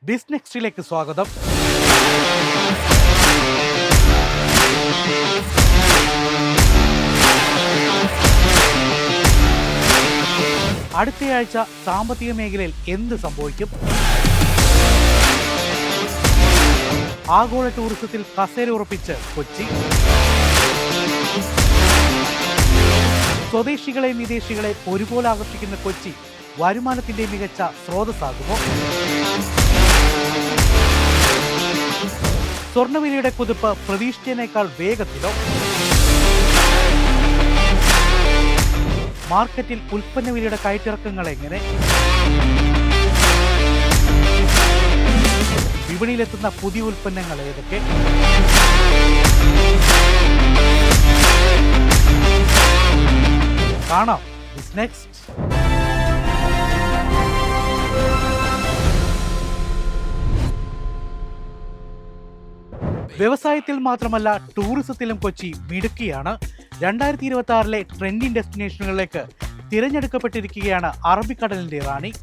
ബിസ്നെക്സ്റ്റിലേക്ക് സ്വാഗതം. അടുത്തയാഴ്ച സാമ്പത്തിക മേഖലയിൽ എന്ത് സംഭവിക്കും? ആഗോള ടൂറിസത്തിൽ കസേര ഉറപ്പിച്ച് കൊച്ചി. സ്വദേശികളെയും വിദേശികളെ ഒരുപോലെ ആകർഷിക്കുന്ന കൊച്ചി വരുമാനത്തിന്റെ മികച്ച സ്രോതസ്സാകുമോ? സ്വർണ്ണവിലയുടെ കുതിപ്പ് പ്രതീക്ഷിച്ചതിനേക്കാൾ വേഗത്തിലോ? മാർക്കറ്റിൽ ഉൽപ്പന്ന വിലയുടെ കയറ്റിറക്കങ്ങൾ എങ്ങനെ? വിപണിയിലെത്തുന്ന പുതിയ ഉൽപ്പന്നങ്ങൾ ഏതൊക്കെ? കാണാം ബിസ്നെക്സ്റ്റ്. വ്യവസായത്തിൽ മാത്രമല്ല ടൂറിസത്തിലും കൊച്ചി മിടുക്കിയാണ്. 2026 ട്രെൻഡിംഗ് ഡെസ്റ്റിനേഷനുകളിലേക്ക് തിരഞ്ഞെടുക്കപ്പെട്ടിരിക്കുകയാണ് അറബിക്കടലിന്റെ റാണി.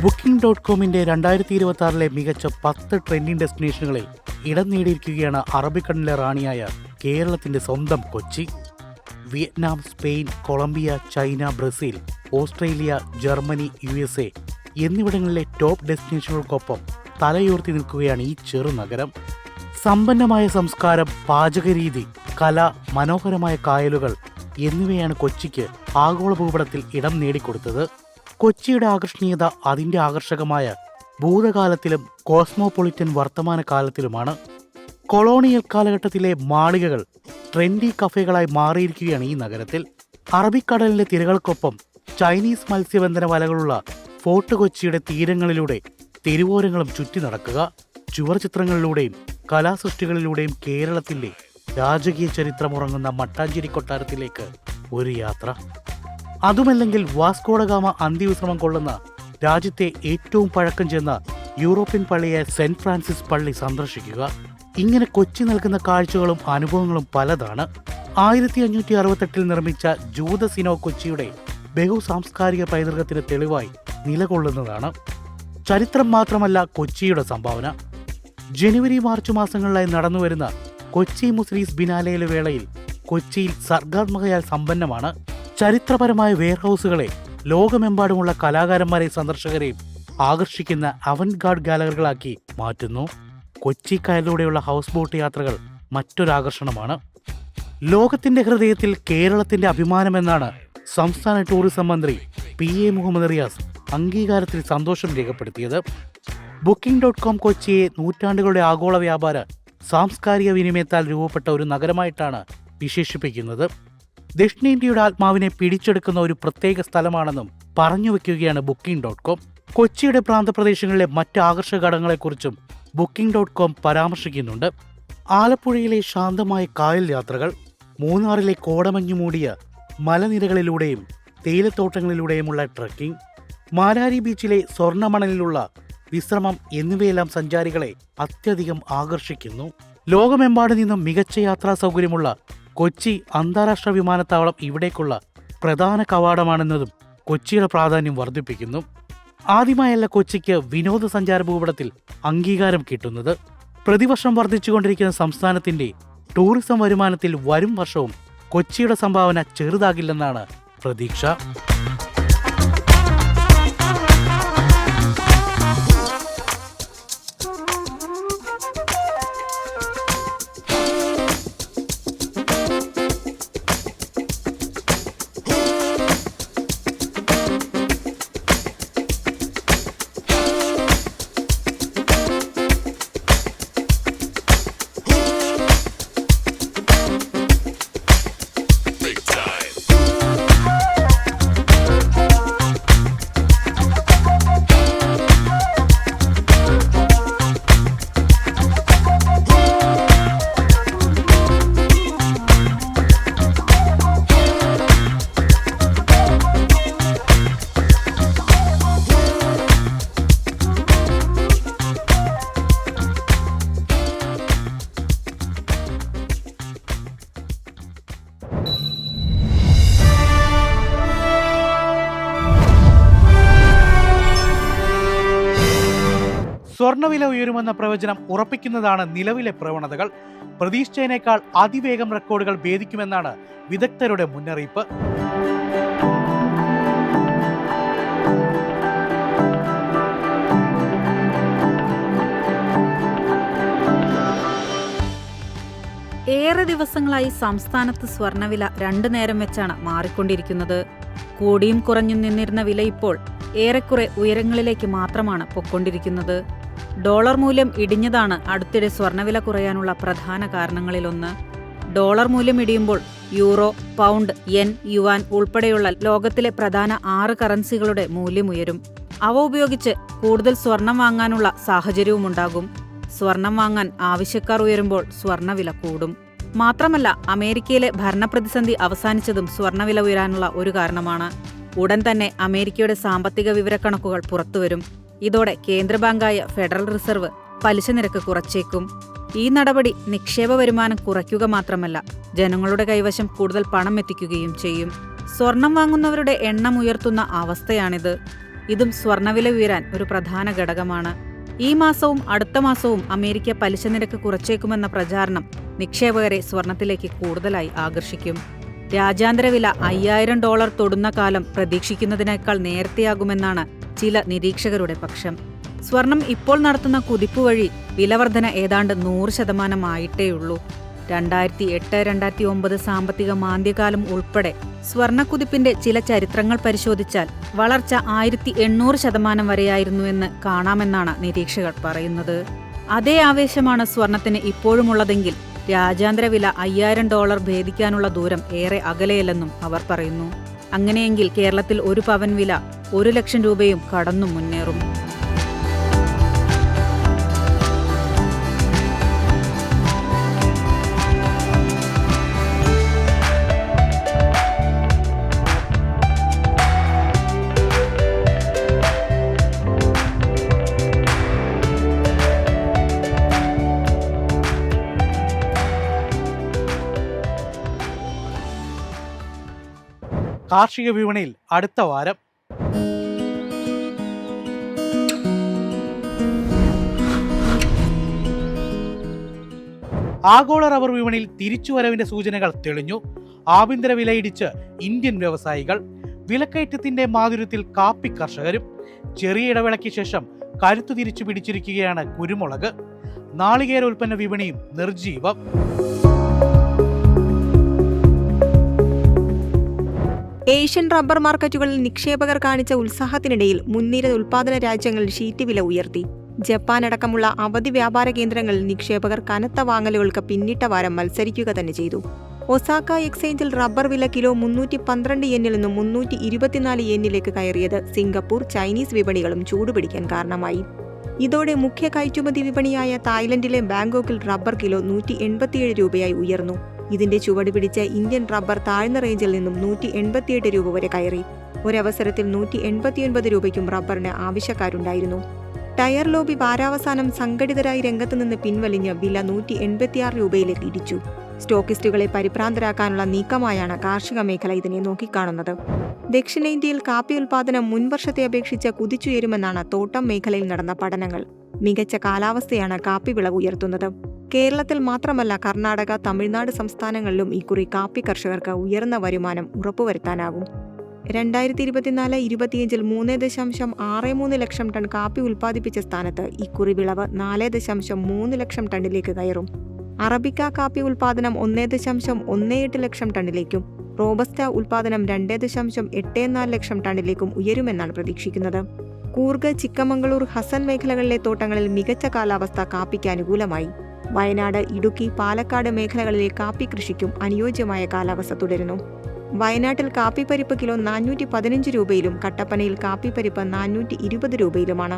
Booking.comന്റെ 2026 മികച്ച 10 ട്രെൻഡിംഗ് ഡെസ്റ്റിനേഷനുകളിൽ ഇടം നേടിയിരിക്കുകയാണ് അറബിക്കടലിലെ റാണിയായ കേരളത്തിന്റെ സ്വന്തം Kochi. Vietnam, Spain, Colombia, China, Brazil, Australia, Germany, USA എന്നിവിടങ്ങളിലെ ടോപ്പ് ഡെസ്റ്റിനേഷനുകൾക്കൊപ്പം തലയുയർത്തി നിൽക്കുകയാണ് ഈ ചെറുനഗരം. സമ്പന്നമായ സംസ്കാരം, പാചകരീതി, കല, മനോഹരമായ കായലുകൾ എന്നിവയാണ് കൊച്ചിക്ക് ആഗോള ഭൂപടത്തിൽ ഇടം നേടിക്കൊടുത്തത്. കൊച്ചിയുടെ ആകർഷണീയത അതിന്റെ ആകർഷകമായ ഭൂതകാലത്തിലും കോസ്മോപൊളിറ്റൻ വർത്തമാനകാലത്തിലുമാണ്. കൊളോണിയൽ കാലഘട്ടത്തിലെ മാളികകൾ ട്രെൻഡി കഫേകളായി മാറിയിരിക്കുകയാണ് ഈ നഗരത്തിൽ. അറബിക്കടലിന്റെ തിരകൾക്കൊപ്പം ചൈനീസ് മത്സ്യബന്ധന വലകളുള്ള ഫോർട്ട് കൊച്ചിയുടെ തീരങ്ങളിലൂടെ തെരുവോരങ്ങളും ചുറ്റി നടക്കുക. ചുവർചിത്രങ്ങളിലൂടെയും കലാസൃഷ്ടികളിലൂടെയും കേരളത്തിന്റെ രാജകീയ ചരിത്രമുറങ്ങുന്ന മട്ടാഞ്ചേരി കൊട്ടാരത്തിലേക്ക് ഒരു യാത്ര. അതുമല്ലെങ്കിൽ വാസ്കോഡഗാമ അന്ത്യവിശ്രമം കൊള്ളുന്ന രാജ്യത്തെ ഏറ്റവും പഴക്കം ചെന്ന യൂറോപ്യൻ പള്ളിയായ സെന്റ് ഫ്രാൻസിസ് പള്ളി സന്ദർശിക്കുക. ഇങ്ങനെ കൊച്ചി നൽകുന്ന കാഴ്ചകളും അനുഭവങ്ങളും പലതാണ്. 1568 നിർമ്മിച്ച ജൂതസിനോ കൊച്ചിയുടെ ബഹുസാംസ്കാരിക പൈതൃകത്തിന് തെളിവായി നിലകൊള്ളുന്നതാണ്. ചരിത്രം മാത്രമല്ല കൊച്ചിയുടെ സംഭാവന. ജനുവരി മാർച്ച് മാസങ്ങളിലായി നടന്നുവരുന്ന കൊച്ചി മുസ്ലിംസ് ബിനാലയിലെ വേളയിൽ കൊച്ചിയിൽ സർഗാത്മകയാൽ സമ്പന്നമാണ്. ചരിത്രപരമായ വെയർഹൌസുകളെ ലോകമെമ്പാടുമുള്ള കലാകാരന്മാരെയും സന്ദർശകരെയും ആകർഷിക്കുന്ന അവന്റ് ഗാർഡ് ഗാലറികളാക്കി മാറ്റുന്നു. കൊച്ചി കായലിലൂടെയുള്ള ഹൗസ് ബോട്ട് യാത്രകൾ മറ്റൊരാകർഷണമാണ്. ലോകത്തിന്റെ ഹൃദയത്തിൽ കേരളത്തിന്റെ അഭിമാനമെന്നാണ് സംസ്ഥാന ടൂറിസം മന്ത്രി PA മുഹമ്മദ് റിയാസ് അംഗീകാരത്തിൽ സന്തോഷം രേഖപ്പെടുത്തിയത്. Booking.com കൊച്ചിയെ നൂറ്റാണ്ടുകളുടെ ആഗോള വ്യാപാര സാംസ്കാരിക വിനിമയത്താൽ രൂപപ്പെട്ട ഒരു നഗരമായിട്ടാണ് വിശേഷിപ്പിക്കുന്നത്. ദക്ഷിണേന്ത്യയുടെ ആത്മാവിനെ പിടിച്ചെടുക്കുന്ന ഒരു പ്രത്യേക സ്ഥലമാണെന്നും പറഞ്ഞു വെക്കുകയാണ് Booking.com. കൊച്ചിയുടെ പ്രാന്തപ്രദേശങ്ങളിലെ മറ്റ് ആകർഷക ഘടകങ്ങളെക്കുറിച്ചും Booking.com പരാമർശിക്കുന്നുണ്ട്. ആലപ്പുഴയിലെ ശാന്തമായ കായൽ യാത്രകൾ, മൂന്നാറിലെ കോടമഞ്ഞു മൂടിയ മലനിരകളിലൂടെയും തേയിലത്തോട്ടങ്ങളിലൂടെയുമുള്ള ട്രക്കിംഗ്, മാരാരി ബീച്ചിലെ സ്വർണ്ണമണലിലുള്ള വിശ്രമം എന്നിവയെല്ലാം സഞ്ചാരികളെ അത്യധികം ആകർഷിക്കുന്നു. ലോകമെമ്പാടു നിന്നും മികച്ച യാത്രാ സൗകര്യമുള്ള കൊച്ചി അന്താരാഷ്ട്ര വിമാനത്താവളം ഇവിടേക്കുള്ള പ്രധാന കവാടമാണെന്നതും കൊച്ചിയുടെ പ്രാധാന്യം വർദ്ധിപ്പിക്കുന്നു. ആദ്യമായല്ല കൊച്ചിക്ക് വിനോദസഞ്ചാര ഭൂപടത്തിൽ അംഗീകാരം കിട്ടുന്നത്. പ്രതിവർഷം വർദ്ധിച്ചുകൊണ്ടിരിക്കുന്ന സംസ്ഥാനത്തിന്റെ ടൂറിസം വരുമാനത്തിൽ വരും വർഷവും കൊച്ചിയുടെ സംഭാവന ചെറുതാകില്ലെന്നാണ് പ്രതീക്ഷ. സ്വർണ്ണവില ഉയരുമെന്ന പ്രവചനം ഉറപ്പിക്കുന്നതാണ് നിലവിലെ പ്രവണതകൾ. പ്രതീക്ഷിച്ചതിനേക്കാൾ അതിവേഗം റെക്കോർഡുകൾ ഭേദിക്കുമെന്നാണ് വിദഗ്ധരുടെ മുന്നറിയിപ്പ്. ഏറെ ദിവസങ്ങളായി സംസ്ഥാനത്ത് സ്വർണ്ണവില 2 നേരം വെച്ചാണ് മാറിക്കൊണ്ടിരിക്കുന്നത്. കൂടിയും കുറഞ്ഞും നിന്നിരുന്ന വില ഇപ്പോൾ ഏറെക്കുറെ ഉയരങ്ങളിലേക്ക് മാത്രമാണ് പൊക്കൊണ്ടിരിക്കുന്നത്. ഡോളർ മൂല്യം ഇടിഞ്ഞതാണ് അടുത്തിടെ സ്വർണ്ണവില കുറയാനുള്ള പ്രധാന കാരണങ്ങളിലൊന്ന്. ഡോളർ മൂല്യം ഇടിയുമ്പോൾ യൂറോ, പൗണ്ട്, യെൻ, യുവാൻ ഉൾപ്പെടെയുള്ള ലോകത്തിലെ പ്രധാന 6 കറൻസികളുടെ മൂല്യം ഉയരും. അവ ഉപയോഗിച്ച് കൂടുതൽ സ്വർണം വാങ്ങാനുള്ള സാഹചര്യവുമുണ്ടാകും. സ്വർണം വാങ്ങാൻ ആവശ്യക്കാർ ഉയരുമ്പോൾ സ്വർണ്ണവില കൂടും. മാത്രമല്ല, അമേരിക്കയിലെ ഭരണപ്രതിസന്ധി അവസാനിച്ചതും സ്വർണ്ണവില ഉയരാനുള്ള ഒരു കാരണമാണ്. ഉടൻ തന്നെ അമേരിക്കയുടെ സാമ്പത്തിക വിവരക്കണക്കുകൾ പുറത്തുവരും. ഇതോടെ കേന്ദ്ര ബാങ്കായ ഫെഡറൽ റിസർവ് പലിശ നിരക്ക് കുറച്ചേക്കും. ഈ നടപടി നിക്ഷേപ വരുമാനം കുറയ്ക്കുക മാത്രമല്ല, ജനങ്ങളുടെ കൈവശം കൂടുതൽ പണം എത്തിക്കുകയും ചെയ്യും. സ്വർണം വാങ്ങുന്നവരുടെ എണ്ണം ഉയർത്തുന്ന അവസ്ഥയാണിത്. ഇതും സ്വർണ്ണവില ഉയരാൻ ഒരു പ്രധാന ഘടകമാണ്. ഈ മാസവും അടുത്ത മാസവും അമേരിക്ക പലിശ നിരക്ക് കുറച്ചേക്കുമെന്ന പ്രചാരണം നിക്ഷേപകരെ സ്വർണത്തിലേക്ക് കൂടുതലായി ആകർഷിക്കും. രാജ്യാന്തര വില $5000 തൊടുന്ന കാലം പ്രതീക്ഷിക്കുന്നതിനേക്കാൾ നേരത്തെയാകുമെന്നാണ് ചില നിരീക്ഷകരുടെ പക്ഷം. സ്വർണം ഇപ്പോൾ നടത്തുന്ന കുതിപ്പ് വഴി വിലവർധന ഏതാണ്ട് 100% ആയിട്ടേയുള്ളൂ. 2008-2009 സാമ്പത്തിക മാന്ദ്യകാലം ഉൾപ്പെടെ സ്വർണ്ണക്കുതിപ്പിന്റെ ചില ചരിത്രങ്ങൾ പരിശോധിച്ചാൽ വളർച്ച 1800% വരെയായിരുന്നുവെന്ന് കാണാമെന്നാണ് നിരീക്ഷകർ പറയുന്നത്. അതേ ആവേശമാണ് സ്വർണത്തിന് ഇപ്പോഴുമുള്ളതെങ്കിൽ രാജ്യാന്തര വില $5000 ഭേദിക്കാനുള്ള ദൂരം ഏറെ അകലെയല്ലെന്നും അവർ പറയുന്നു. അങ്ങനെയെങ്കിൽ കേരളത്തിൽ 1 പവൻ വില 1 ലക്ഷം രൂപയും കടന്നു മുന്നേറും. കാർഷിക വിപണിയിൽ അടുത്ത വാരം. ആഗോള റബ്ബർ വിപണിയിൽ തിരിച്ചുവരവിന്റെ സൂചനകൾ തെളിഞ്ഞു. ആഭ്യന്തര വിലയിടിച്ച് ഇന്ത്യൻ വ്യവസായികൾ. വിലക്കയറ്റത്തിന്റെ മാധുര്യത്തിൽ കാപ്പി കർഷകരും. ചെറിയ ഇടവേളയ്ക്ക് ശേഷം കരുത്തു തിരിച്ചു പിടിച്ചിരിക്കുകയാണ് കുരുമുളക്. നാളികേര ഉൽപ്പന്ന വിപണിയും നിർജീവം. ഏഷ്യൻ റബ്ബർ മാർക്കറ്റുകളിൽ നിക്ഷേപകർ കാണിച്ച ഉത്സാഹത്തിനിടയിൽ മുൻനിര ഉൽപാദന രാജ്യങ്ങൾ ഷീറ്റ് വില ഉയർത്തി. ജപ്പാൻ അടക്കമുള്ള അവധി വ്യാപാര കേന്ദ്രങ്ങളിൽ നിക്ഷേപകർ കനത്ത വാങ്ങലുകൾക്ക് പിന്നിട്ട വാരം മത്സരിക്കുക തന്നെ ചെയ്തു. ഒസാക്ക എക്സ്ചേഞ്ചിൽ റബ്ബർ വില കിലോ 312 യെന്നിൽ നിന്നും 324 യെന്നിലേക്ക് കയറിയത് സിംഗപ്പൂർ, ചൈനീസ് വിപണികളും ചൂടുപിടിക്കാൻ കാരണമായി. ഇതോടെ മുഖ്യ കയറ്റുമതി വിപണിയായ തായ്ലൻഡിലെ ബാങ്കോക്കിൽ റബ്ബർ കിലോ 187 രൂപയായി ഉയർന്നു. ഇതിന്റെ ചുവട് പിടിച്ച ഇന്ത്യൻ റബ്ബർ താഴ്ന്ന റേഞ്ചിൽ നിന്നും 188 രൂപ വരെ കയറി. ഒരവസരത്തിൽ 189 രൂപയ്ക്കും റബ്ബറിന് ആവശ്യക്കാരുണ്ടായിരുന്നു. ടയർ ലോബി വാരാവസാനം സംഘടിതരായി രംഗത്തുനിന്ന് പിൻവലിഞ്ഞ് വില 186 രൂപയിലേക്ക് ഇടിച്ചു. സ്റ്റോക്കിസ്റ്റുകളെ പരിഭ്രാന്തരാക്കാനുള്ള നീക്കമായാണ് കാർഷിക മേഖല ഇതിനെ നോക്കിക്കാണുന്നത്. ദക്ഷിണേന്ത്യയിൽ കാപ്പി ഉൽപാദനം മുൻവർഷത്തെ അപേക്ഷിച്ച് കുതിച്ചുയരുമെന്നാണ് തോട്ടം മേഖലയിൽ നടന്ന പഠനങ്ങൾ. മികച്ച കാലാവസ്ഥയാണ് കാപ്പി വിളവ് ഉയർത്തുന്നത്. കേരളത്തിൽ മാത്രമല്ല, കർണാടക, തമിഴ്നാട് സംസ്ഥാനങ്ങളിലും ഇക്കുറി കാപ്പി കർഷകർക്ക് ഉയർന്ന വരുമാനം ഉറപ്പുവരുത്താനാകും. 2024-25 3.63 ലക്ഷം ടൺ കാപ്പി ഉൽപ്പാദിപ്പിച്ച സ്ഥാനത്ത് ഇക്കുറി വിളവ് 4.3 ലക്ഷം ടണ്ണിലേക്ക് കയറും. അറബിക്ക കാപ്പി ഉൽപ്പാദനം 1.18 ലക്ഷം ടണ്ണിലേക്കും റോബസ്റ്റ ഉൽപ്പാദനം 2.84 ലക്ഷം ടണ്ണിലേക്കും ഉയരുമെന്നാണ് പ്രതീക്ഷിക്കുന്നത്. കൂർഗ്, ചിക്കമംഗളൂർ, ഹസൻ മേഖലകളിലെ തോട്ടങ്ങളിൽ മികച്ച കാലാവസ്ഥ കാപ്പിക്ക് അനുകൂലമായി. വയനാട്, ഇടുക്കി, പാലക്കാട് മേഖലകളിലെ കാപ്പി കൃഷിക്കും അനുയോജ്യമായ കാലാവസ്ഥ തുടരുന്നു. വയനാട്ടിൽ കാപ്പിപ്പരിപ്പ് കിലോ 415 രൂപയിലും കട്ടപ്പനയിൽ കാപ്പിപ്പരിപ്പ് 420 രൂപയിലുമാണ്.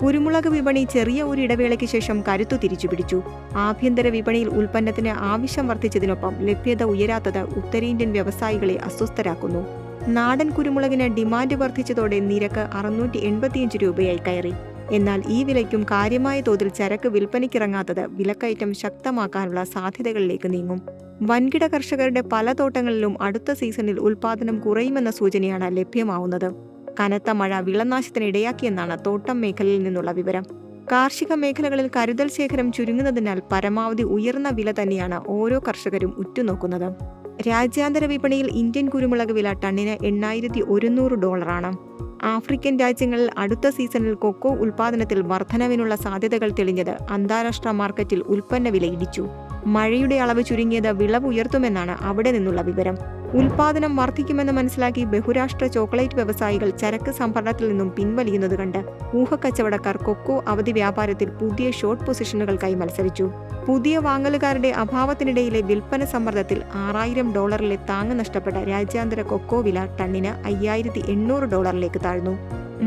കുരുമുളക് വിപണി ചെറിയ ഒരു ഇടവേളയ്ക്ക് ശേഷം കരുത്തു തിരിച്ചുപിടിച്ചു. ആഭ്യന്തര വിപണിയിൽ ഉൽപ്പന്നത്തിന് ആവശ്യം വർദ്ധിച്ചതിനൊപ്പം ലഭ്യത ഉയരാത്തത് ഉത്തരേന്ത്യൻ വ്യവസായികളെ അസ്വസ്ഥരാക്കുന്നു. നാടൻ കുരുമുളകിന് ഡിമാൻഡ് വർദ്ധിച്ചതോടെ നിരക്ക് 685 രൂപയായി കയറി. എന്നാൽ ഈ വിലയ്ക്കും കാര്യമായ തോതിൽ ചരക്ക് വിൽപ്പനയ്ക്കിറങ്ങാത്തത് വിലക്കയറ്റം ശക്തമാക്കാനുള്ള സാധ്യതകളിലേക്ക് നീങ്ങും. വൻകിട കർഷകരുടെ പല തോട്ടങ്ങളിലും അടുത്ത സീസണിൽ ഉൽപാദനം കുറയുമെന്ന സൂചനയാണ് ലഭ്യമാവുന്നത്. കനത്ത മഴ വിളനാശത്തിന് ഇടയാക്കിയെന്നാണ് തോട്ടം മേഖലയിൽ നിന്നുള്ള വിവരം. കാർഷിക മേഖലകളിൽ കരുതൽ ശേഖരം ചുരുങ്ങുന്നതിനാൽ പരമാവധി ഉയർന്ന വില തന്നെയാണ് ഓരോ കർഷകരും ഉറ്റുനോക്കുന്നത്. രാജ്യാന്തര വിപണിയിൽ ഇന്ത്യൻ കുരുമുളക് വില ടണ്ണിന് $8,100. ആഫ്രിക്കൻ രാജ്യങ്ങളിൽ അടുത്ത സീസണിൽ കൊക്കോ ഉൽപ്പാദനത്തിൽ വർധനവിനുള്ള സാധ്യതകൾ തെളിഞ്ഞത് അന്താരാഷ്ട്ര മാർക്കറ്റിൽ ഉൽപ്പന്ന വില ഇടിച്ചു. മഴയുടെ അളവ് ചുരുങ്ങിയത് വിളവ് ഉയർത്തുമെന്നാണ് അവിടെ നിന്നുള്ള വിവരം. ഉൽപ്പാദനം വർദ്ധിക്കുമെന്ന് മനസ്സിലാക്കി ബഹുരാഷ്ട്ര ചോക്ലേറ്റ് വ്യവസായികൾ ചരക്ക് സംഭരണത്തിൽ നിന്നും പിൻവലിയുന്നത് കണ്ട് ഊഹക്കച്ചവടക്കാർ കൊക്കോ അവധി വ്യാപാരത്തിൽ പുതിയ ഷോർട്ട് പൊസിഷനുകൾക്കായി മത്സരിച്ചു. പുതിയ വാങ്ങലുകാരുടെ അഭാവത്തിനിടയിലെ വിൽപ്പന സമ്മർദ്ദത്തിൽ $6,000 താങ്ങ് നഷ്ടപ്പെട്ട രാജ്യാന്തര കൊക്കോ വില ടണ്ണിന് $5,800 താഴ്ന്നു.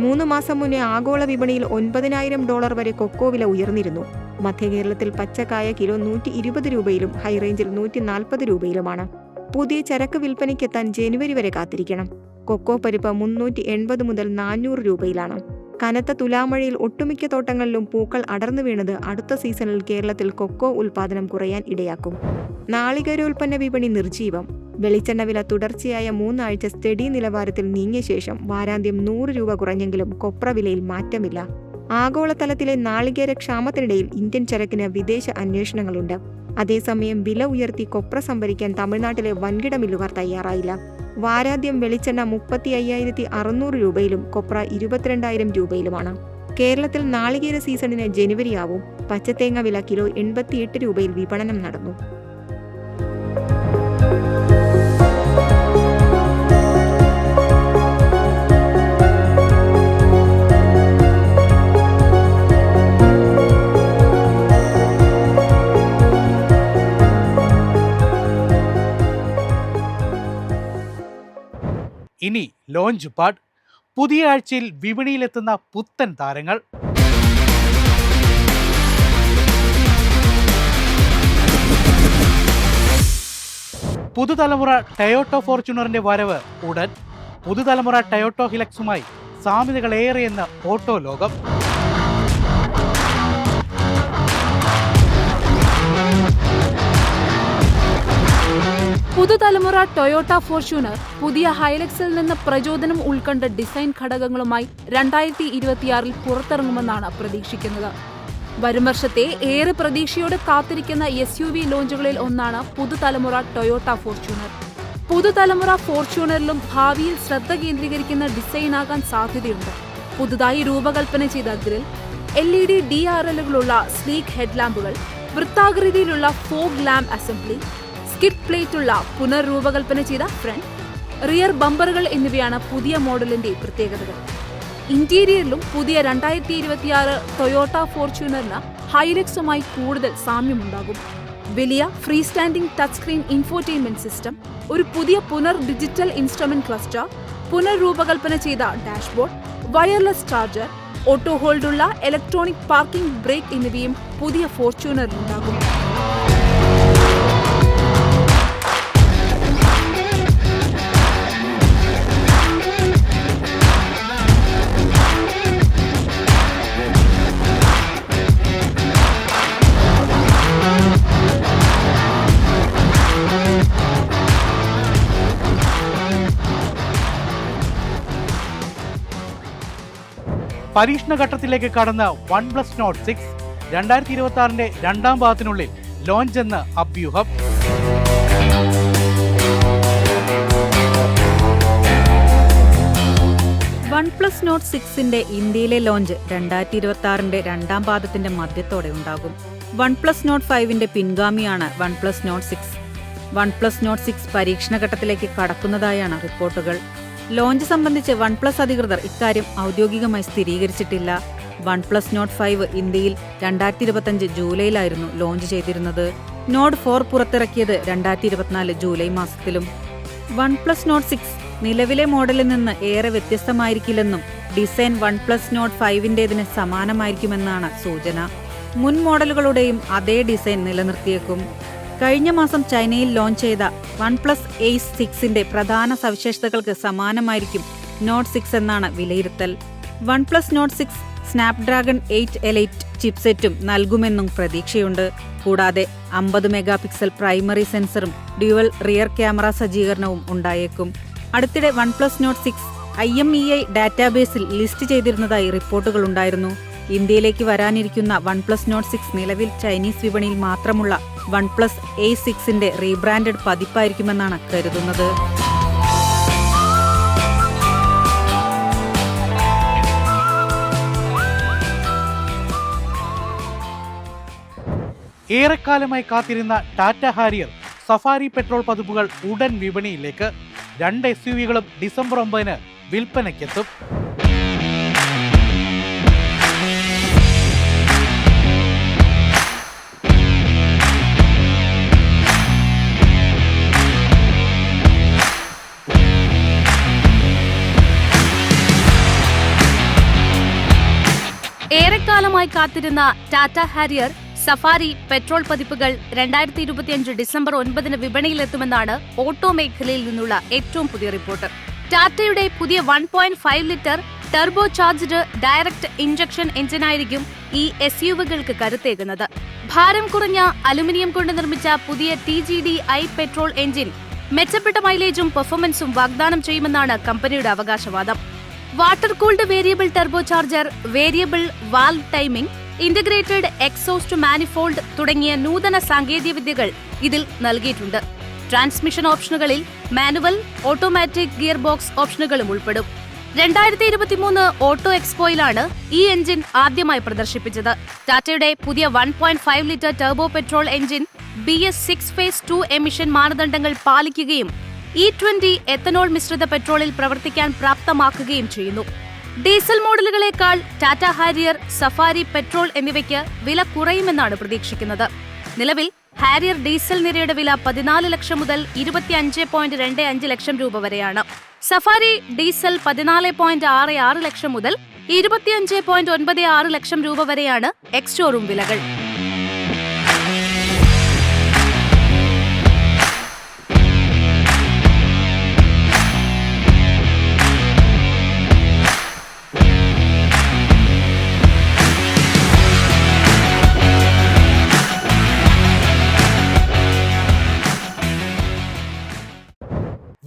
3 മാസം മുന്നേ ആഗോള വിപണിയിൽ $9,000 വരെ കൊക്കോ വില ഉയർന്നിരുന്നു. മധ്യകേരളത്തിൽ പച്ചക്കായ കിലോ $120 ഹൈറേഞ്ചിൽ $140 പുതിയ ചരക്ക് വിൽപ്പനയ്ക്കെത്താൻ ജനുവരി വരെ കാത്തിരിക്കണം. കൊക്കോ പരിപ്പ് $380 മുതൽ $400. കനത്ത തുലാമഴയിൽ ഒട്ടുമിക്ക തോട്ടങ്ങളിലും പൂക്കൾ അടർന്നു വീണത് അടുത്ത സീസണിൽ കേരളത്തിൽ കൊക്കോ ഉൽപ്പാദനം കുറയാൻ ഇടയാക്കും. നാളികേരോൽപ്പന്ന വിപണി നിർജീവം. വെളിച്ചെണ്ണ വില തുടർച്ചയായ 3 ആഴ്ച സ്റ്റഡി നിലവാരത്തിൽ നീങ്ങിയ ശേഷം വാരാന്ത്യം $100 കുറഞ്ഞെങ്കിലും കൊപ്ര വിലയിൽ മാറ്റമില്ല. ആഗോളതലത്തിലെ നാളികേര ക്ഷാമത്തിനിടയിൽ ഇന്ത്യൻ ചരക്കിന് വിദേശ അന്വേഷണങ്ങളുണ്ട്. അതേസമയം വില ഉയർത്തി കൊപ്ര സംഭരിക്കാൻ തമിഴ്നാട്ടിലെ വൻകിട മില്ലുകാർ തയ്യാറായില്ല. വാരാന്ത്യം വെളിച്ചെണ്ണ $35,600 കൊപ്ര $22,000. കേരളത്തിൽ നാളികേര സീസണിന് ജനുവരിയാവും. പച്ചത്തേങ്ങ വില കിലോ $88 വിപണനം നടന്നു. ഇനി ലോഞ്ച് പാഡ്. പുതിയ ആഴ്ചയിൽ വിപണിയിലെത്തുന്ന പുത്തൻ താരങ്ങൾ. പുതുതലമുറ ടൊയോട്ടോ ഫോർച്യൂണറിന്റെ വരവ് ഉടൻ. പുതുതലമുറ ടൊയോട്ടോ ഹിലക്സുമായി സാമ്യതകളേറെയെന്ന് ഓട്ടോ ലോകം. പുതുതലമുറ ടൊയോട്ട ഫോർച്യൂണർ പുതിയ ഹൈലക്സിൽ നിന്ന് പ്രചോദനം ഉൾക്കൊണ്ട ഡിസൈൻ ഘടകങ്ങളുമായി 2026 പുറത്തിറങ്ങുമെന്നാണ് പ്രതീക്ഷിക്കുന്നത്. വരും വർഷത്തെ ഏറെ പ്രതീക്ഷയോടെ കാത്തിരിക്കുന്ന SUV ലോഞ്ചുകളിൽ ഒന്നാണ് പുതുതലമുറ ടൊയോട്ട ഫോർച്യൂണർ. പുതുതലമുറ ഫോർച്യൂണറിലും ഭാവിയിൽ ശ്രദ്ധ കേന്ദ്രീകരിക്കുന്ന ഡിസൈനാകാൻ സാധ്യതയുണ്ട്. പുതുതായി രൂപകൽപ്പന ചെയ്ത ഗ്രിൽ, LED DRLകളുള്ള സ്ലീക്ക് ഹെഡ്ലാമ്പുകൾ, വൃത്താകൃതിയിലുള്ള ഫോഗ് ലാമ്പ് അസംബ്ലി, സ്കിഡ് പ്ലേറ്റുള്ള പുനർരൂപകൽപ്പന ചെയ്ത ഫ്രണ്ട്, റിയർ ബമ്പറുകൾ എന്നിവയാണ് പുതിയ മോഡലിന്റെ പ്രത്യേകതകൾ. ഇന്റീരിയറിലും പുതിയ 2026 ടൊയോട്ട ഫോർച്യൂണറിന് ഹൈലക്സുമായി കൂടുതൽ സാമ്യമുണ്ടാകും. വലിയ free standing touch screen infotainment system, ഒരു പുതിയ ഡിജിറ്റൽ ഇൻസ്ട്രുമെന്റ് ക്ലസ്റ്റർ, പുനർരൂപകൽപ്പന ചെയ്ത ഡാഷ്ബോർഡ്, വയർലെസ് ചാർജർ, ഓട്ടോ ഹോൾഡുള്ള ഇലക്ട്രോണിക് പാർക്കിംഗ് ബ്രേക്ക് എന്നിവയും പുതിയ ഫോർച്യൂണറിലുണ്ടാകും. പരീക്ഷണഘട്ടത്തിലേക്ക് കടന്ന OnePlus Nord 6 2026 രണ്ടാം ഭാഗത്തിനുള്ളിൽ ലോഞ്ച് എന്ന് അഭ്യൂഹം. OnePlus Nord 6ന്റെ ഇന്ത്യയിലെ ലോഞ്ച് 2026 രണ്ടാം പാദത്തിന്റെ മധ്യത്തോടെ ഉണ്ടാകും. OnePlus Nord 5ന്റെ പിൻഗാമിയാണ് OnePlus Nord 6. OnePlus Nord 6 പരീക്ഷണഘട്ടത്തിലേക്ക് കടക്കുന്നതായാണ് റിപ്പോർട്ടുകൾ. ലോഞ്ച് സംബന്ധിച്ച് OnePlus അധികൃതർ ഇക്കാര്യം ഔദ്യോഗികമായി സ്ഥിരീകരിച്ചിട്ടില്ല. OnePlus Nord 5 ഇന്ത്യയിൽ 2025 ജൂലൈയിലായിരുന്നു ലോഞ്ച് ചെയ്തിരുന്നത്. Nord 4 പുറത്തിറക്കിയത് 2024 ജൂലൈ മാസത്തിലും. OnePlus Nord 6 നിലവിലെ മോഡലിൽ നിന്ന് ഏറെ വ്യത്യസ്തമായിരിക്കില്ലെന്നും ഡിസൈൻ OnePlus Nord 5ന്റേതിന് സമാനമായിരിക്കുമെന്നാണ് സൂചന. മുൻ മോഡലുകളുടെയും അതേ ഡിസൈൻ നിലനിർത്തിയേക്കും. കഴിഞ്ഞ മാസം ചൈനയിൽ ലോഞ്ച് ചെയ്ത OnePlus Ace 6ന്റെ പ്രധാന സവിശേഷതകൾക്ക് സമാനമായിരിക്കും Nord 6 എന്നാണ് വിലയിരുത്തൽ. OnePlus Nord 6 സ്നാപ്ഡ്രാഗൺ 8 Elite ചിപ്സെറ്റും നൽകുമെന്നും പ്രതീക്ഷയുണ്ട്. കൂടാതെ 50 മെഗാപിക്സൽ പ്രൈമറി സെൻസറും ഡ്യുവൽ റിയർ ക്യാമറ സജ്ജീകരണവും ഉണ്ടായേക്കും. അടുത്തിടെ OnePlus Nord 6 IMEI ഡാറ്റാബേസിൽ ലിസ്റ്റ് ചെയ്തിരുന്നതായി റിപ്പോർട്ടുകളുണ്ടായിരുന്നു. ഇന്ത്യയിലേക്ക് വരാനിരിക്കുന്ന OnePlus Nord 6 നിലവിൽ ചൈനീസ് വിപണിയിൽ മാത്രമുള്ള OnePlus A6ന്റെ റീബ്രാൻഡഡ് പതിപ്പായിരിക്കുമെന്നാണ് കരുതുന്നത്. ഏറെക്കാലമായി കാത്തിരുന്ന ടാറ്റ ഹാരിയർ സഫാരി പെട്രോൾ പതിപ്പുകൾ ഉടൻ വിപണിയിലേക്ക്. 2 SUVകളും ഡിസംബർ 9 വിൽപ്പനയ്ക്കെത്തും. ഏറെക്കാലമായി കാത്തിരുന്ന ടാറ്റ ഹാരിയർ സഫാരി പെട്രോൾ പതിപ്പുകൾ 2025 ഡിസംബർ 9 വിപണിയിലെത്തുമെന്നാണ് ഓട്ടോ മേഖലയിൽ നിന്നുള്ള ഏറ്റവും പുതിയ റിപ്പോർട്ട്. ടാറ്റയുടെ പുതിയ 1.5 litre turbo charged direct injection എഞ്ചിനായിരിക്കും ഈ SUVകൾക്ക് കരുത്തേകുന്നത്. ഭാരം കുറഞ്ഞ അലുമിനിയം കൊണ്ട് നിർമ്മിച്ച പുതിയ TGDI പെട്രോൾ എഞ്ചിൻ മെച്ചപ്പെട്ട മൈലേജും പെർഫോമൻസും വാഗ്ദാനം ചെയ്യുമെന്നാണ് കമ്പനിയുടെ അവകാശവാദം. Water cooled variable turbo charger, variable valve timing, integrated exhaust manifold തുടങ്ങിയ നൂതന സാങ്കേതികവിദ്യകൾ ഇതിൽ നൽകിയിട്ടുണ്ട്. ട്രാൻസ്മിഷൻ ഓപ്ഷനുകളിൽ മാനുവൽ, ഓട്ടോമാറ്റിക് ഗിയർ ബോക്സ് ഓപ്ഷനുകളും ഉൾപ്പെടും. 2023 ഓട്ടോ എക്സ്പോയിലാണ് ഈ എഞ്ചിൻ ആദ്യമായി പ്രദർശിപ്പിച്ചത്. ടാറ്റയുടെ പുതിയ 1.5 litre turbo petrol engine BS6 phase 2 emission മാനദണ്ഡങ്ങൾ പാലിക്കുകയും E20 എത്തനോൾ മിശ്രിത പെട്രോളിൽ പ്രവർത്തിക്കാൻ പ്രാപ്തമാക്കുകയും ചെയ്യുന്നു. ഡീസൽ മോഡലുകളേക്കാൾ ടാറ്റ ഹാരിയർ, സഫാരി പെട്രോൾ എന്നിവയ്ക്ക് വില കുറയുമെന്നാണ് പ്രതീക്ഷിക്കുന്നത്. നിലവിൽ ഹാരിയർ ഡീസൽ നിരയുടെ വില 14 ലക്ഷം മുതൽ 25.25 ലക്ഷം രൂപ വരെയാണ്. സഫാരി ഡീസൽ 14.66 ലക്ഷം മുതൽ 25.96 ലക്ഷം രൂപ വരെയാണ് എക്സ് ഷോറൂം വിലകൾ.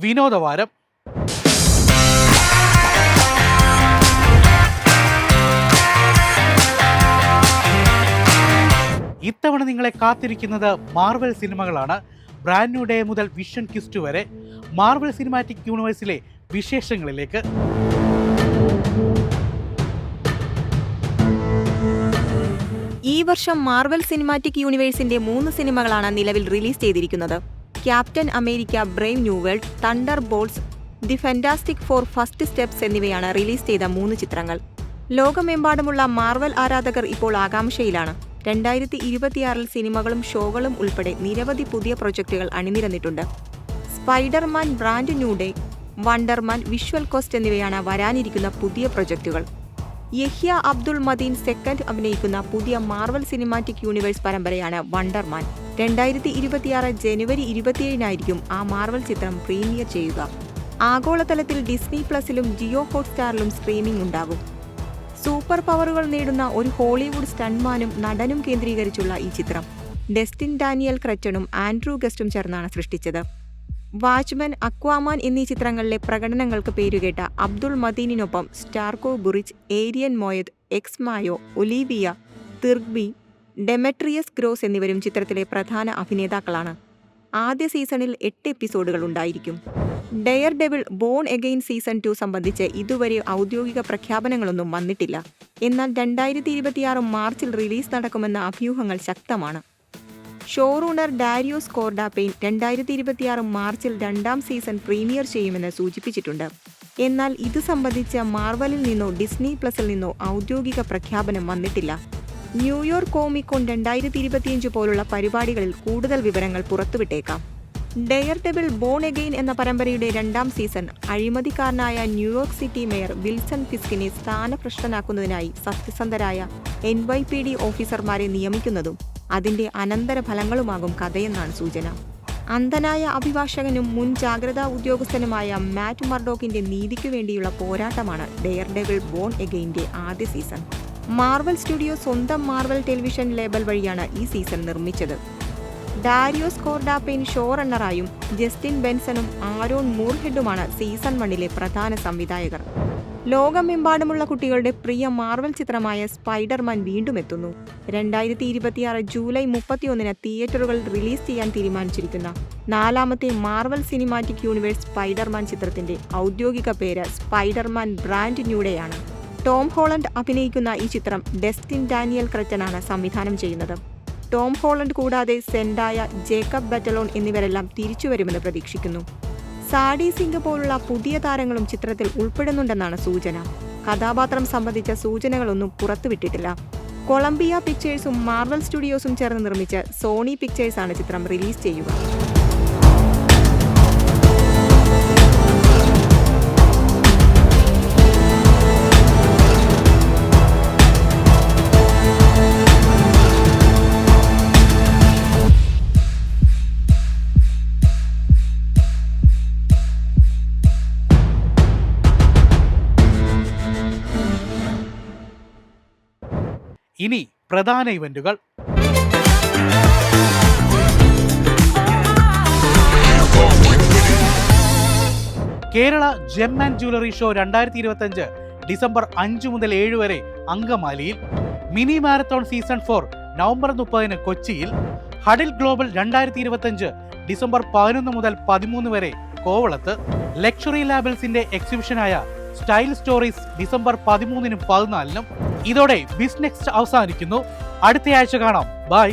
വിനോദവാരം. ഇത്തവണ നിങ്ങളെ കാത്തിരിക്കുന്നത് മാർവൽ സിനിമകളാണ്. ബ്രാൻഡ് ന്യൂ ഡേ മുതൽ വിഷൻ ക്വിസ്റ്റ് വരെ മാർവൽ സിനിമാറ്റിക് യൂണിവേഴ്സിലെ വിശേഷങ്ങളിലേക്ക്. ഈ വർഷം മാർവൽ സിനിമാറ്റിക് യൂണിവേഴ്സിന്റെ 3 സിനിമകളാണ് നിലവിൽ റിലീസ് ചെയ്തിരിക്കുന്നത്. Captain America Brave New World, Thunderbolts, the Fantastic Four First Steps എന്നിവയാണ് റിലീസ് ചെയ്ത 3 ചിത്രങ്ങൾ. ലോകമെമ്പാടുമുള്ള മാർവൽ ആരാധകർ ഇപ്പോൾ ആകാംക്ഷയിലാണ്. 2026 സിനിമകളും ഷോകളും ഉൾപ്പെടെ നിരവധി പുതിയ പ്രൊജക്ടുകൾ അണിനിരന്നിട്ടുണ്ട്. Spider Man brand new day, Wonder Man, visual cost എന്നിവയാണ് വരാനിരിക്കുന്ന പുതിയ പ്രൊജക്ടുകൾ. യഹ്യ അബ്ദുൾ മദീൻ സെക്കൻഡ് അഭിനയിക്കുന്ന പുതിയ മാർവൽ സിനിമാറ്റിക് യൂണിവേഴ്സ് പരമ്പരയാണ് വണ്ടർമാൻ. 2026 ജനുവരി 27-നായിരിക്കും ആ മാർവൽ ചിത്രം പ്രീമിയർ ചെയ്യുക. ആഗോളതലത്തിൽ ഡിസ്നി പ്ലസിലും ജിയോ ഹോട്ട്സ്റ്റാറിലും സ്ട്രീമിംഗ് ഉണ്ടാകും. സൂപ്പർ പവറുകൾ നേടുന്ന ഒരു ഹോളിവുഡ് സ്റ്റണ്ട്മാനും നടനും കേന്ദ്രീകരിച്ചുള്ള ഈ ചിത്രം ഡെസ്റ്റിൻ ഡാനിയൽ ക്രെറ്റണും ആൻഡ്രൂ ഗസ്റ്റും ചേർന്നാണ് സൃഷ്ടിച്ചത്. വാച്ച്മാൻ, അക്വാമാൻ എന്നീ ചിത്രങ്ങളിലെ പ്രകടനങ്ങൾക്ക് പേരുകേട്ട അബ്ദുൾ മദീനിനൊപ്പം സ്റ്റാർക്കോ ബുറിച്ച്, Aryan Moayed, X Mayo, Olivia Thirlby, Demetrius Grosse എന്നിവരും ചിത്രത്തിലെ പ്രധാന അഭിനേതാക്കളാണ്. ആദ്യ സീസണിൽ 8 എപ്പിസോഡുകൾ ഉണ്ടായിരിക്കും. Daredevil bone again season 2 സംബന്ധിച്ച് ഇതുവരെ ഔദ്യോഗിക പ്രഖ്യാപനങ്ങളൊന്നും വന്നിട്ടില്ല. എന്നാൽ 2026 മാർച്ചിൽ റിലീസ് നടക്കുമെന്ന അഭ്യൂഹങ്ങൾ ശക്തമാണ്. ഷോറൂണർ ഡാരിയോസ് കോർഡാപെയിൻ 2026 മാർച്ചിൽ 2ാം സീസൺ പ്രീമിയർ ചെയ്യുമെന്ന് സൂചിപ്പിച്ചിട്ടുണ്ട്. എന്നാൽ ഇത് സംബന്ധിച്ച് മാർവലിൽ നിന്നോ ഡിസ്നി പ്ലസിൽ നിന്നോ ഔദ്യോഗിക പ്രഖ്യാപനം വന്നിട്ടില്ല. ന്യൂയോർക്ക് കോമിക് കോൺ 2025 പോലുള്ള പരിപാടികളിൽ കൂടുതൽ വിവരങ്ങൾ പുറത്തുവിട്ടേക്കാം. ഡെയർ ഡെവിൾ ബോൺ എഗെയിൻ എന്ന പരമ്പരയുടെ 2ാം സീസൺ അഴിമതിക്കാരനായ ന്യൂയോർക്ക് സിറ്റി മേയർ വിൽസൺ ഫിസ്കിനെ സ്ഥാനഭ്രഷ്ടനാക്കുന്നതിനായി സത്യസന്ധരായ NYPD ഓഫീസർമാരെ നിയമിക്കുന്നതും അതിന്റെ അനന്തരഫലങ്ങളുമാകും കഥയെന്നാണ് സൂചന. അന്ധനായ അഭിഭാഷകനും മുൻ ജാഗ്രതാ ഉദ്യോഗസ്ഥനുമായ മാറ്റ് മർഡോക്കിന്റെ നീതിക്കു വേണ്ടിയുള്ള പോരാട്ടമാണ് ഡെയർ ഡെവിൾ ബോൺ എഗെയിന്റെ ആദ്യ സീസൺ. മാർവൽ സ്റ്റുഡിയോ സ്വന്തം മാർവൽ ടെലിവിഷൻ ലേബൽ വഴിയാണ് ഈ സീസൺ നിർമ്മിച്ചത്. ഡാരിയോസ് കോർഡാപെയിൻ ഷോ റണ്ണറായും ജസ്റ്റിൻ ബെൻസണും ആരോൺ മൂർഹെഡുമാണ് സീസൺ 1 പ്രധാന സംവിധായകർ. ലോകമെമ്പാടുമുള്ള കുട്ടികളുടെ പ്രിയ മാർവൽ ചിത്രമായ സ്പൈഡർമാൻ വീണ്ടും എത്തുന്നു. 2026 ജൂലൈ 31 തിയേറ്ററുകളിൽ റിലീസ് ചെയ്യാൻ തീരുമാനിച്ചിരിക്കുന്ന 4ാമത്തെ മാർവൽ സിനിമാറ്റിക് യൂണിവേഴ്സ് സ്പൈഡർമാൻ ചിത്രത്തിന്റെ ഔദ്യോഗിക പേര് സ്പൈഡർമാൻ ബ്രാൻഡ് ന്യൂ ഡേ ആണ്. ടോം ഹോളണ്ട് അഭിനയിക്കുന്ന ഈ ചിത്രം ഡസ്റ്റിൻ ഡാനിയൽ ക്രെറ്റനാണ് സംവിധാനം ചെയ്യുന്നത്. ടോം ഹോളണ്ട് കൂടാതെ സെൻഡായ, ജേക്കബ് ബറ്റലോൺ എന്നിവരെല്ലാം തിരിച്ചുവരുമെന്ന് പ്രതീക്ഷിക്കുന്നു. സാഡി സിംഗ് പോലുള്ള പുതിയ താരങ്ങളും ചിത്രത്തിൽ ഉൾപ്പെടുന്നുണ്ടെന്നാണ് സൂചന. കഥാപാത്രം സംബന്ധിച്ച സൂചനകളൊന്നും പുറത്തുവിട്ടിട്ടില്ല. കൊളംബിയ പിക്ചേഴ്സും മാർവൽ സ്റ്റുഡിയോസും ചേർന്ന് നിർമ്മിച്ച് സോണി പിക്ചേഴ്സാണ് ചിത്രം റിലീസ് ചെയ്യുക. ഇനി പ്രധാന ഇവന്റുകൾ. Kerala gem and jewellery show 2025 December 5 മുതൽ 7 വരെ അങ്കമാലിയിൽ. മിനി മാരത്തോൺ സീസൺ 4 നവംബർ 30 കൊച്ചിയിൽ. ഹഡിൽ ഗ്ലോബൽ 2025 ഡിസംബർ 11 മുതൽ 13 വരെ കോവളത്ത്. ലക്ഷറി ലാബിൾസിന്റെ എക്സിബിഷനായ സ്റ്റൈൽ സ്റ്റോറീസ് ഡിസംബർ 13-നും 14-നും. ഇതോടെ ബിസ് നെക്സ്റ്റ് അവസാനിക്കുന്നു. അടുത്തയാഴ്ച കാണാം. ബൈ.